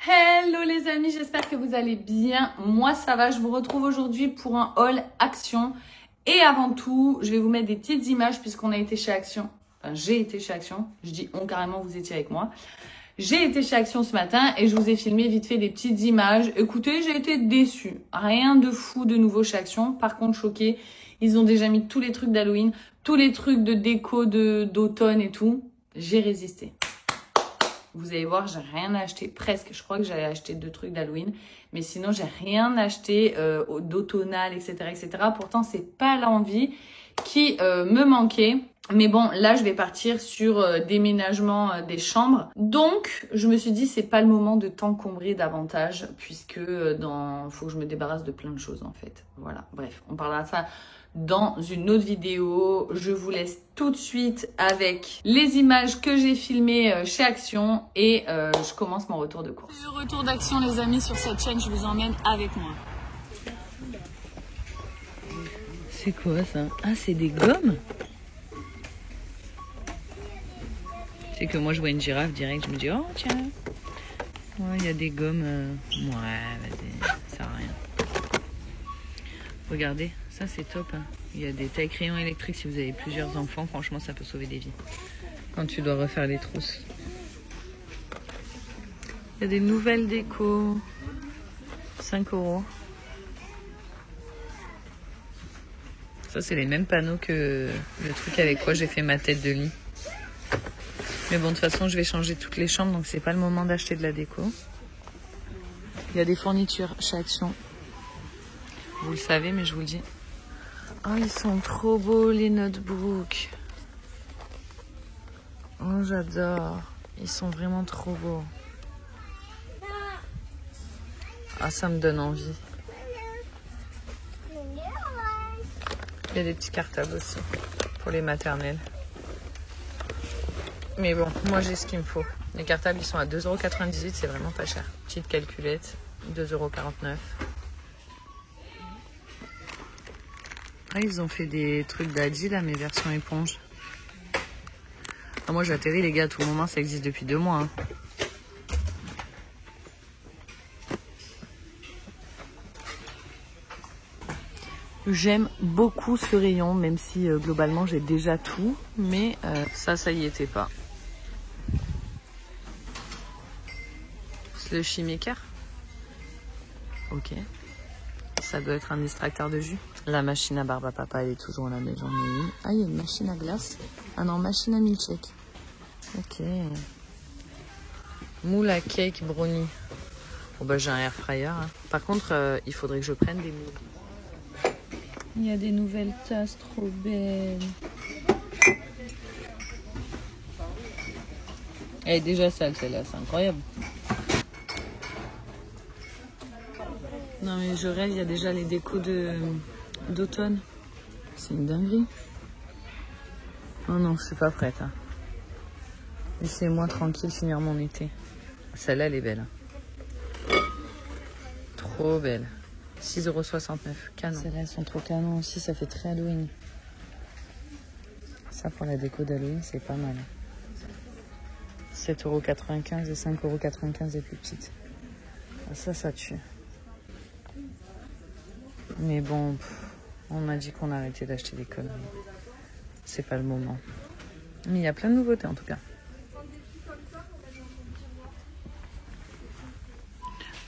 Hello les amis, j'espère que vous allez bien. Moi ça va, je vous retrouve aujourd'hui pour un haul Action. Et avant tout, je vais vous mettre des petites images puisqu'on a été chez Action. Enfin, j'ai été chez Action. Je dis on, carrément, vous étiez avec moi. J'ai été chez Action ce matin et je vous ai filmé vite fait des petites images. Écoutez, j'ai été déçue. Rien de fou de nouveau chez Action. Par contre, choquée. Ils ont déjà mis tous les trucs d'Halloween, tous les trucs de déco d'automne et tout. J'ai résisté. Vous allez voir, j'ai rien acheté, presque. Je crois que j'allais acheter 2 trucs d'Halloween. Mais sinon, j'ai rien acheté d'automnal, etc., etc. Pourtant, c'est pas l'envie qui me manquait. Mais bon, là, je vais partir sur déménagement des chambres. Donc, je me suis dit, c'est pas le moment de t'encombrer davantage, puisque faut que je me débarrasse de plein de choses, en fait. Voilà, bref, on parlera de ça dans une autre vidéo. Je vous laisse tout de suite avec les images que j'ai filmées chez Action et je commence mon retour de course. Le retour d'Action, les amis, sur cette chaîne, je vous emmène avec moi. C'est quoi ça? Ah, c'est des gommes? C'est que moi je vois une girafe direct, je me dis oh tiens, ouais il y a des gommes, ouais vas-y, ça sert à rien. Regardez, ça c'est top, hein. Il y a des tailles-crayons électriques si vous avez plusieurs enfants, franchement ça peut sauver des vies. Quand tu dois refaire les trousses. Il y a des nouvelles décos, 5 €. Ça c'est les mêmes panneaux que le truc avec quoi j'ai fait ma tête de lit. Mais bon, de toute façon, je vais changer toutes les chambres, donc c'est pas le moment d'acheter de la déco. Il y a des fournitures chez Action. Vous le savez, mais je vous le dis. Oh, ils sont trop beaux, les notebooks. Oh, j'adore. Ils sont vraiment trop beaux. Ah, ça me donne envie. Il y a des petits cartables aussi, pour les maternelles. Mais bon, moi j'ai ce qu'il me faut. Les cartables ils sont à 2,98 €, c'est vraiment pas cher. Petite calculette, 2,49 €. Ah, ils ont fait des trucs d'Adi là, mais version éponge. Ah, moi j'atterris les gars à tout moment, ça existe depuis 2 mois. Hein. J'aime beaucoup ce rayon, même si globalement j'ai déjà tout, mais ça y était pas. Le maker. Ok. Ça doit être un extracteur de jus. La machine à barbe à papa, elle est toujours à la maison. Ah, il y a une machine à glace. Ah non, machine à milkshake. Ok. Moule à cake brownie. Bon bah j'ai un air fryer. Hein. Par contre, il faudrait que je prenne des moules. Il y a des nouvelles tasses trop belles. Elle est déjà sale celle-là, c'est incroyable. Non mais je rêve, il y a déjà les décos d'automne. C'est une dinguerie. Oh non, je suis pas prête. Hein. Laissez-moi tranquille finir mon été. Celle-là, elle est belle. Trop belle. 6,69 €. Canon. Celles-là, elles sont trop canon aussi, ça fait très Halloween. Ça, pour la déco d'Halloween, c'est pas mal. 7,95 € et 5,95 € les plus petites. Ça tue. Mais bon, on m'a dit qu'on arrêtait d'acheter des conneries. C'est pas le moment. Mais il y a plein de nouveautés en tout cas.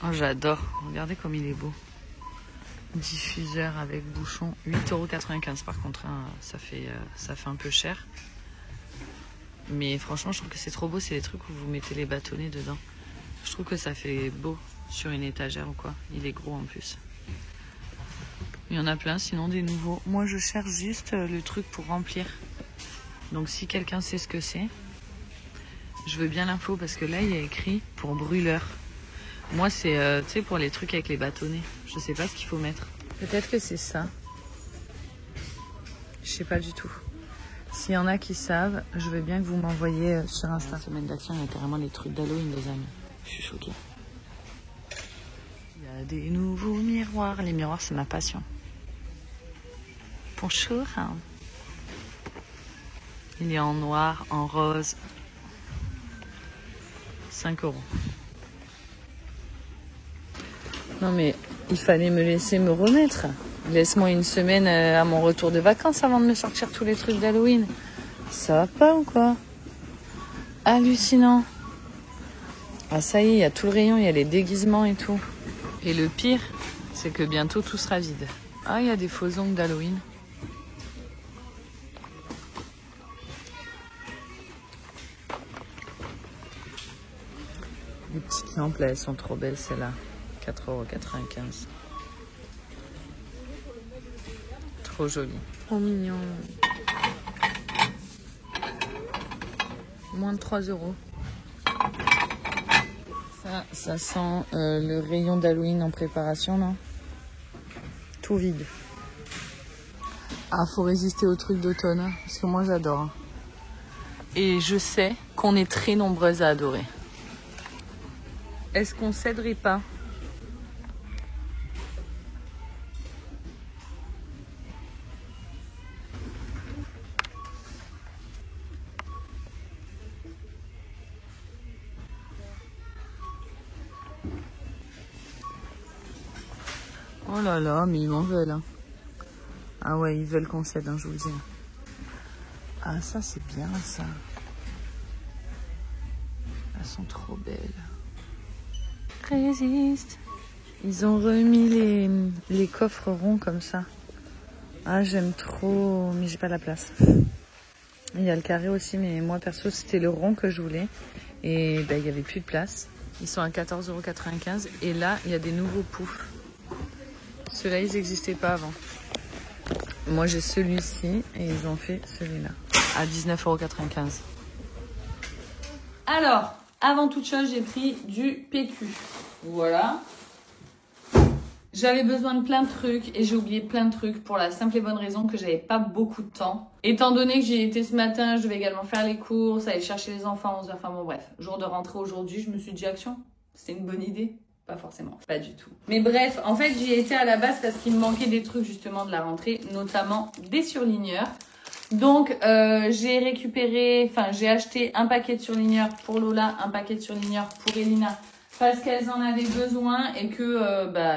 Oh, j'adore. Regardez comme il est beau. Diffuseur avec bouchon. 8,95 € par contre. Hein, ça fait un peu cher. Mais franchement, je trouve que c'est trop beau. C'est les trucs où vous mettez les bâtonnets dedans. Je trouve que ça fait beau sur une étagère ou quoi. Il est gros en plus. Il y en a plein, sinon des nouveaux. Moi, je cherche juste le truc pour remplir. Donc, si quelqu'un sait ce que c'est, je veux bien l'info parce que là, il y a écrit pour brûleur. Moi, c'est tu sais, pour les trucs avec les bâtonnets. Je sais pas ce qu'il faut mettre. Peut-être que c'est ça. Je sais pas du tout. S'il y en a qui savent, je veux bien que vous m'envoyiez sur Insta. La semaine d'Action, il y a carrément les trucs d'Halloween, les amis. Je suis choquée. Il y a des nouveaux miroirs. Les miroirs, c'est ma passion. Bonjour. Il est en noir, en rose. 5 €. Non mais il fallait me laisser me remettre. Laisse-moi une semaine à mon retour de vacances avant de me sortir tous les trucs d'Halloween. Ça va pas ou quoi? Hallucinant. Ah ça y est, il y a tout le rayon, il y a les déguisements et tout. Et le pire, c'est que bientôt tout sera vide. Ah, il y a des faux ongles d'Halloween. Les petites lampes là, elles sont trop belles celles-là. 4,95 €. Trop joli. Trop mignon. Moins de 3 €. Ça sent le rayon d'Halloween en préparation, non? Tout vide. Ah, faut résister au truc d'automne, hein, parce que moi j'adore. Hein. Et je sais qu'on est très nombreuses à adorer. Est-ce qu'on céderait pas? Oh là là, mais ils m'en veulent. Hein. Ah ouais, ils veulent qu'on cède, hein, je vous le dis. Ah, ça, c'est bien, ça. Elles sont trop belles. Résiste. Ils ont remis les coffres ronds comme ça. Ah, j'aime trop, mais j'ai pas la place. Il y a le carré aussi, mais moi, perso, c'était le rond que je voulais. Et ben, il n'y avait plus de place. Ils sont à 14,95 €. Et là, il y a des nouveaux poufs. Ceux-là, ils n'existaient pas avant. Moi, j'ai celui-ci et ils ont fait celui-là à 19,95 €. Alors, avant toute chose, j'ai pris du PQ. Voilà. J'avais besoin de plein de trucs et j'ai oublié plein de trucs pour la simple et bonne raison que j'avais pas beaucoup de temps. Étant donné que j'y étais ce matin, je devais également faire les courses, aller chercher les enfants à 11 h. Enfin bon, bref. Jour de rentrée aujourd'hui, je me suis dit action. C'était une bonne idée. Pas forcément, pas du tout. Mais bref, en fait, j'y étais à la base parce qu'il me manquait des trucs justement de la rentrée, notamment des surligneurs. Donc, j'ai acheté un paquet de surligneurs pour Lola, un paquet de surligneurs pour Elina, parce qu'elles en avaient besoin et que,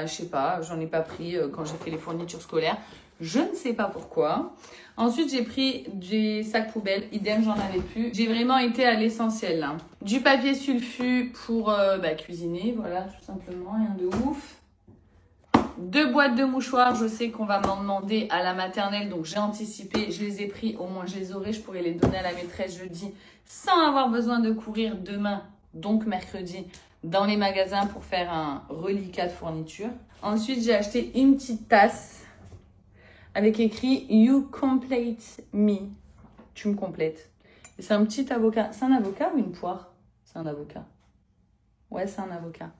je sais pas, j'en ai pas pris quand j'ai fait les fournitures scolaires. Je ne sais pas pourquoi. Ensuite, j'ai pris des sacs poubelles. Idem, j'en avais plus. J'ai vraiment été à l'essentiel là. Du papier sulfu pour cuisiner. Voilà, tout simplement. Rien de ouf. 2 boîtes de mouchoirs. Je sais qu'on va m'en demander à la maternelle. Donc, j'ai anticipé. Je les ai pris. Au moins, je les aurai. Je pourrai les donner à la maîtresse jeudi sans avoir besoin de courir demain, donc mercredi, dans les magasins pour faire un reliquat de fourniture. Ensuite, j'ai acheté une petite tasse avec écrit You complete me. Tu me complètes. Et c'est un petit avocat. C'est un avocat ou une poire? C'est un avocat. Ouais, c'est un avocat.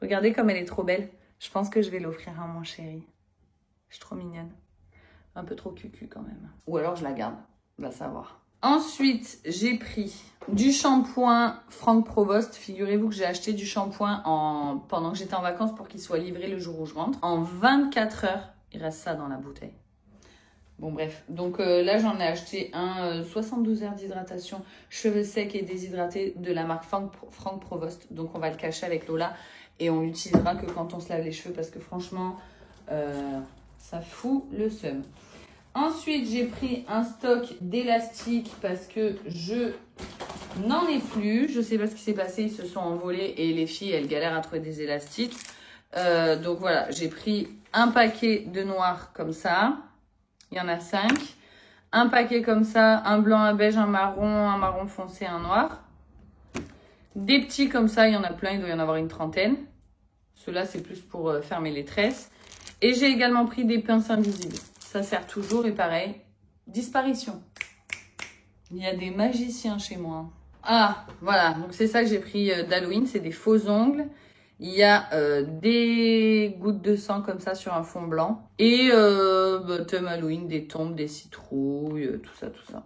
Regardez comme elle est trop belle. Je pense que je vais l'offrir à mon chéri. Je suis trop mignonne. Un peu trop cucu quand même. Ou alors je la garde. On va savoir. Ensuite, j'ai pris du shampoing Franck Provost. Figurez-vous que j'ai acheté du shampoing pendant que j'étais en vacances pour qu'il soit livré le jour où je rentre. En 24 heures. Il reste ça dans la bouteille. Bon bref, donc là j'en ai acheté un 72 heures d'hydratation cheveux secs et déshydratés de la marque Franck Provost. Donc on va le cacher avec Lola et on l'utilisera que quand on se lave les cheveux parce que franchement ça fout le seum. Ensuite j'ai pris un stock d'élastiques parce que je n'en ai plus. Je sais pas ce qui s'est passé, ils se sont envolés et les filles elles galèrent à trouver des élastiques. Donc voilà, j'ai pris un paquet de noirs comme ça. Il y en a 5. Un paquet comme ça, un blanc, un beige, un marron foncé, un noir. Des petits comme ça, il y en a plein, il doit y en avoir une trentaine. Ceux-là, c'est plus pour fermer les tresses. Et j'ai également pris des pinces invisibles. Ça sert toujours et pareil, disparition. Il y a des magiciens chez moi. Ah, voilà, donc c'est ça que j'ai pris d'Halloween, c'est des faux ongles. Il y a des gouttes de sang comme ça sur un fond blanc. Et thème Halloween, des tombes, des citrouilles, tout ça, tout ça.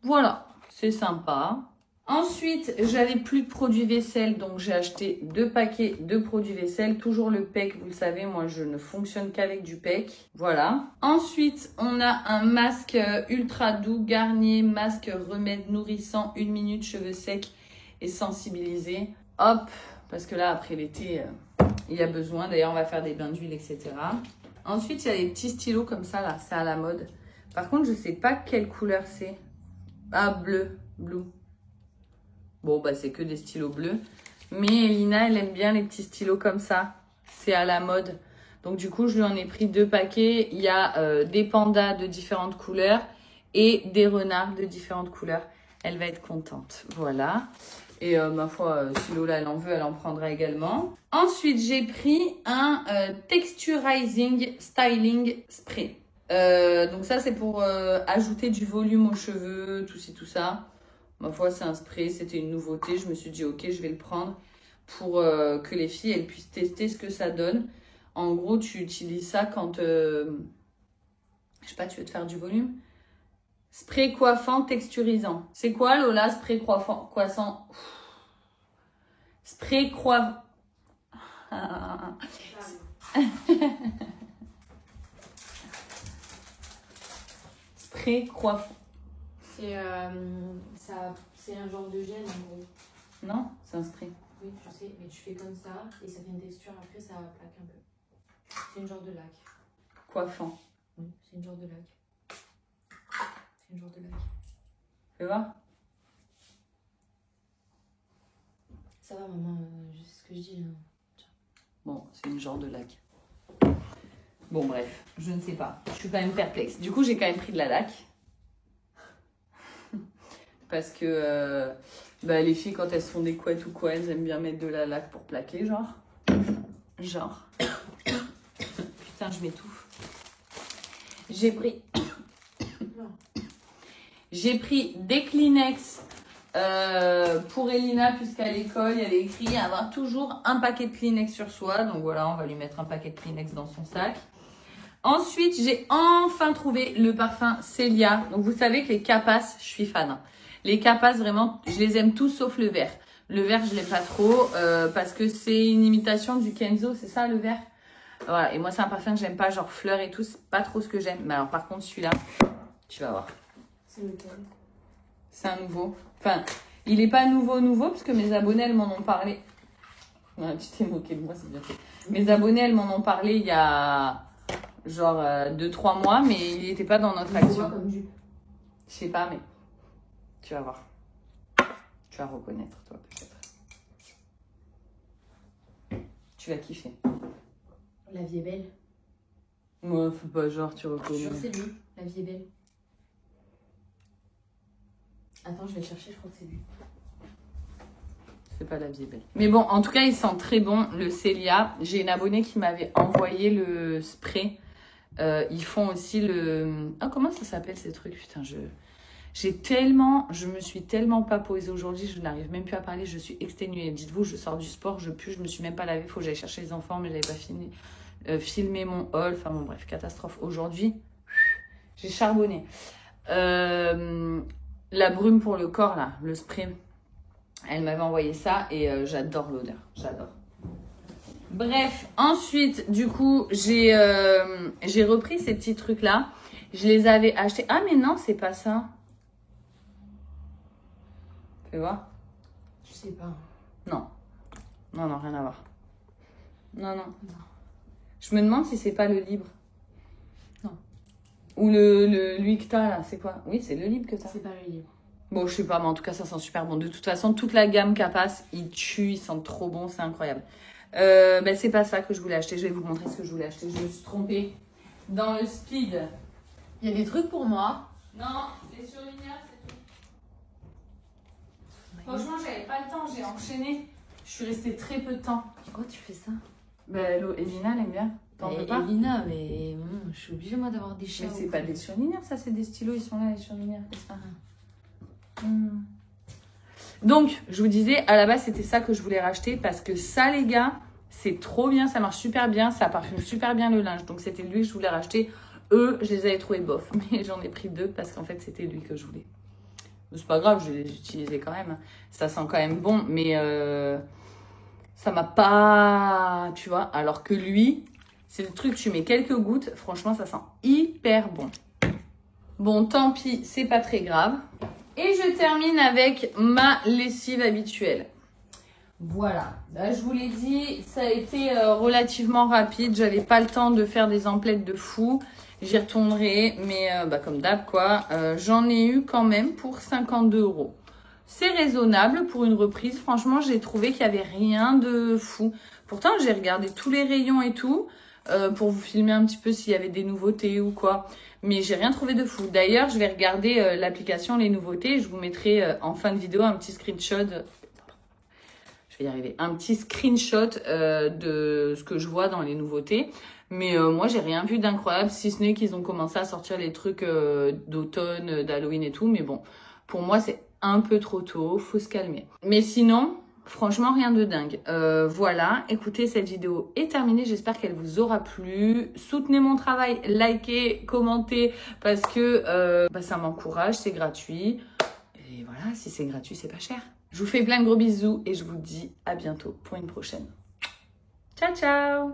Voilà, c'est sympa. Ensuite, j'avais plus de produits vaisselle, donc j'ai acheté 2 paquets de produits vaisselle. Toujours le PEC, vous le savez, moi je ne fonctionne qu'avec du PEC. Voilà. Ensuite, on a un masque ultra doux, Garnier, masque remède nourrissant, 1 minute, cheveux secs et sensibilisé. Hop, parce que là, après l'été, il y a besoin. D'ailleurs, on va faire des bains d'huile, etc. Ensuite, il y a des petits stylos comme ça, là. C'est à la mode. Par contre, je sais pas quelle couleur c'est. Ah, bleu. Blue. Bon, bah, c'est que des stylos bleus. Mais Elina, elle aime bien les petits stylos comme ça. C'est à la mode. Donc, du coup, je lui en ai pris 2 paquets. Il y a des pandas de différentes couleurs et des renards de différentes couleurs. Elle va être contente. Voilà. Et ma foi, si Lola, elle en veut, elle en prendra également. Ensuite, j'ai pris un Texturizing Styling Spray. Donc ça, c'est pour ajouter du volume aux cheveux, tout ci, tout ça. Ma foi, c'est un spray, c'était une nouveauté. Je me suis dit, ok, je vais le prendre pour que les filles, elles puissent tester ce que ça donne. En gros, tu utilises ça quand, je sais pas, tu veux te faire du volume. Spray coiffant texturisant. C'est quoi, Lola, spray coiffant? Spray coiffant. Spray coiffant. C'est un genre de gel en gros. Non, c'est un spray. Oui, je sais, mais tu fais comme ça et ça fait une texture. Après, ça plaque un peu. C'est une genre de lac. Coiffant. Oui, c'est une genre de lac. C'est une genre de lac. Fais voir. Ça va, maman, je sais ce que je dis. Hein. Bon, c'est une genre de lac. Bon, bref, je ne sais pas. Je suis quand même perplexe. Du coup, j'ai quand même pris de la laque. Parce que les filles, quand elles se font des couettes ou quoi, elles aiment bien mettre de la laque pour plaquer, genre. Putain, je m'étouffe. J'ai pris des Kleenex pour Elina, puisqu'à l'école, il y avait écrit avoir toujours un paquet de Kleenex sur soi. Donc voilà, on va lui mettre un paquet de Kleenex dans son sac. Ensuite, j'ai enfin trouvé le parfum Célia. Donc vous savez que les Capas, je suis fan. Les Capas, vraiment, je les aime tous sauf le vert. Le vert, je l'aime pas trop parce que c'est une imitation du Kenzo, c'est ça le vert? Voilà, et moi c'est un parfum que j'aime pas, genre fleurs et tout, c'est pas trop ce que j'aime. Mais alors par contre celui-là, tu vas voir. C'est lequel? C'est un nouveau. Enfin, il est pas nouveau parce que mes abonnés, elles m'en ont parlé. Non, tu t'es moqué de moi, c'est bien fait. Mes abonnés, elles m'en ont parlé il y a genre 2-3 mois, mais il n'était pas dans notre action. Comme du... Je sais pas, mais tu vas voir. Tu vas reconnaître, toi, peut-être. Tu vas kiffer. La vie est belle. Ouais, faut pas genre, tu Je reconnais. suis sûre que c'est lui. La vie est belle. Attends, je vais le chercher, je crois que c'est lui. C'est pas la vie est belle. Mais bon, en tout cas, il sent très bon, le Célia. J'ai une abonnée qui m'avait envoyé le spray. Ils font aussi le... Ah, comment ça s'appelle ces trucs? Putain, je me suis tellement pas posée aujourd'hui, je n'arrive même plus à parler, je suis exténuée. Dites-vous, je sors du sport, je pue, je me suis même pas lavée, il faut que j'aille chercher les enfants, mais j'avais pas fini, filmé mon haul, enfin bon bref, catastrophe. Aujourd'hui, j'ai charbonné. La brume pour le corps, là, le spray, elle m'avait envoyé ça et j'adore l'odeur, j'adore. Bref, ensuite, du coup, j'ai repris ces petits trucs-là. Je les avais achetés. Ah, mais non, c'est pas ça. Fais voir. Je sais pas. Non. Non, rien à voir. Non. Je me demande si c'est pas le libre. Non. Ou lui que t'as, là, c'est quoi? Oui, c'est le libre que t'as. C'est pas le libre. Bon, je sais pas, mais en tout cas, ça sent super bon. De toute façon, toute la gamme Capas, ils tuent, ils sentent trop bon, c'est incroyable. C'est pas ça que je voulais acheter. Je vais vous montrer ce que je voulais acheter. Je me suis trompée dans le speed. Il y a des trucs pour moi. Non, les surligneurs, c'est tout. Franchement, j'avais pas le temps, j'ai enchaîné. Je suis restée très peu de temps. Pourquoi tu fais ça? Elina, elle aime bien. T'en veux pas? Elina, mais je suis obligée moi d'avoir des chats. Mais c'est pas des surligneurs, ça, c'est des stylos. Ils sont là, les surligneurs. Donc, je vous disais, à la base, c'était ça que je voulais racheter parce que ça, les gars, c'est trop bien, ça marche super bien, ça parfume super bien le linge. Donc, c'était lui que je voulais racheter. Eux, je les avais trouvés bof, mais j'en ai pris 2 parce qu'en fait, c'était lui que je voulais. C'est pas grave, je vais les utiliser quand même. Ça sent quand même bon, mais ça m'a pas... Tu vois, alors que lui, c'est le truc, tu mets quelques gouttes, franchement, ça sent hyper bon. Bon, tant pis, c'est pas très grave. Et je termine avec ma lessive habituelle. Voilà, là, je vous l'ai dit, ça a été relativement rapide. J'avais pas le temps de faire des emplettes de fou. J'y retournerai, mais comme d'hab, quoi. J'en ai eu quand même pour 52 €. C'est raisonnable pour une reprise. Franchement, j'ai trouvé qu'il n'y avait rien de fou. Pourtant, j'ai regardé tous les rayons et tout pour vous filmer un petit peu s'il y avait des nouveautés ou quoi. Mais j'ai rien trouvé de fou. D'ailleurs, je vais regarder l'application Les Nouveautés. Je vous mettrai en fin de vidéo un petit screenshot. Je vais y arriver. Un petit screenshot de ce que je vois dans les nouveautés. Mais moi, j'ai rien vu d'incroyable, si ce n'est qu'ils ont commencé à sortir les trucs d'automne, d'Halloween et tout. Mais bon, pour moi, c'est un peu trop tôt. Faut se calmer. Mais sinon, franchement, rien de dingue. Voilà. Écoutez, cette vidéo est terminée. J'espère qu'elle vous aura plu. Soutenez mon travail. Likez, commentez. Parce que ça m'encourage. C'est gratuit. Et voilà, si c'est gratuit, c'est pas cher. Je vous fais plein de gros bisous et je vous dis à bientôt pour une prochaine. Ciao, ciao!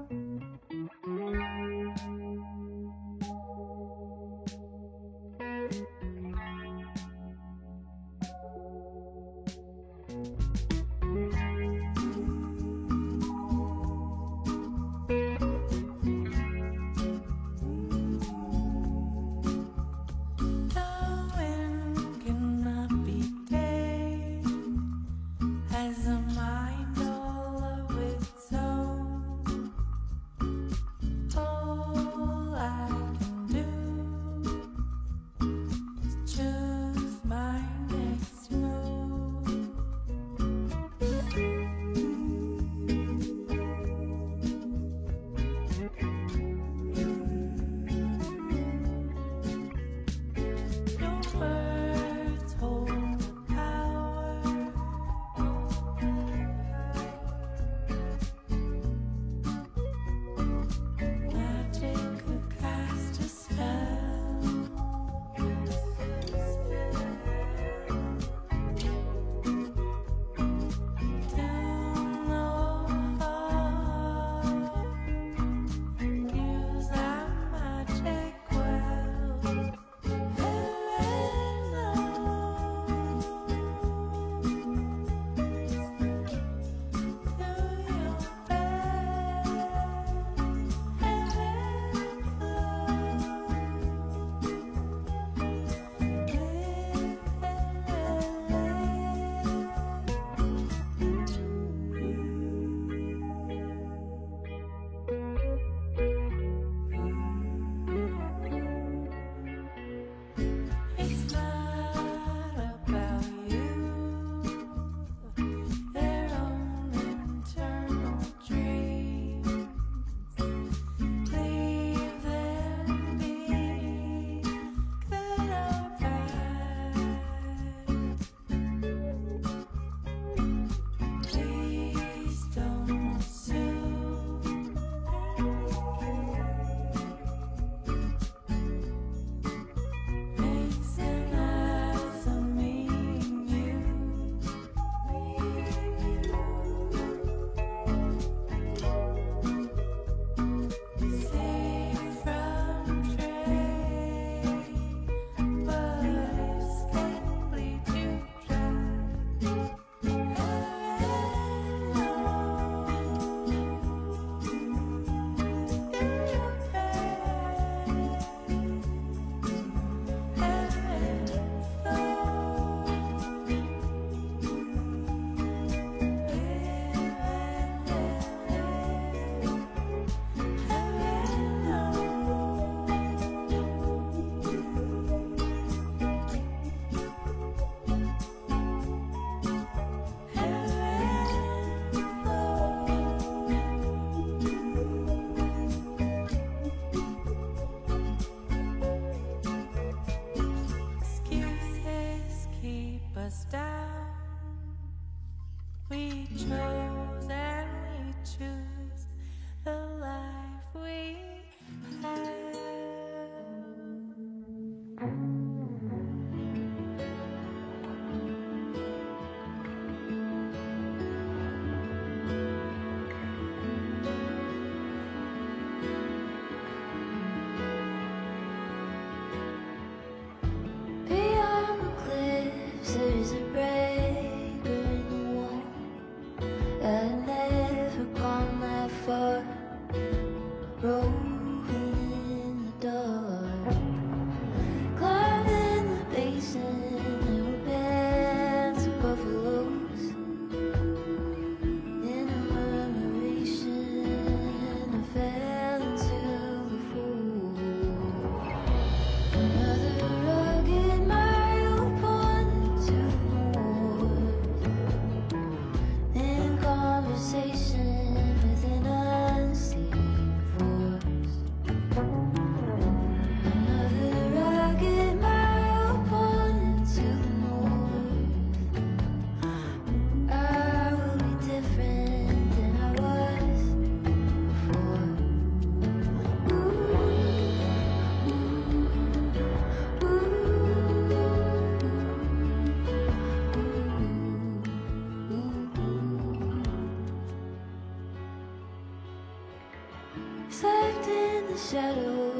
the shadow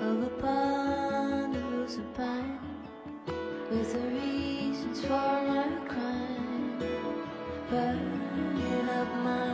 of a ponderosa pine, with the reasons for my crime burning up my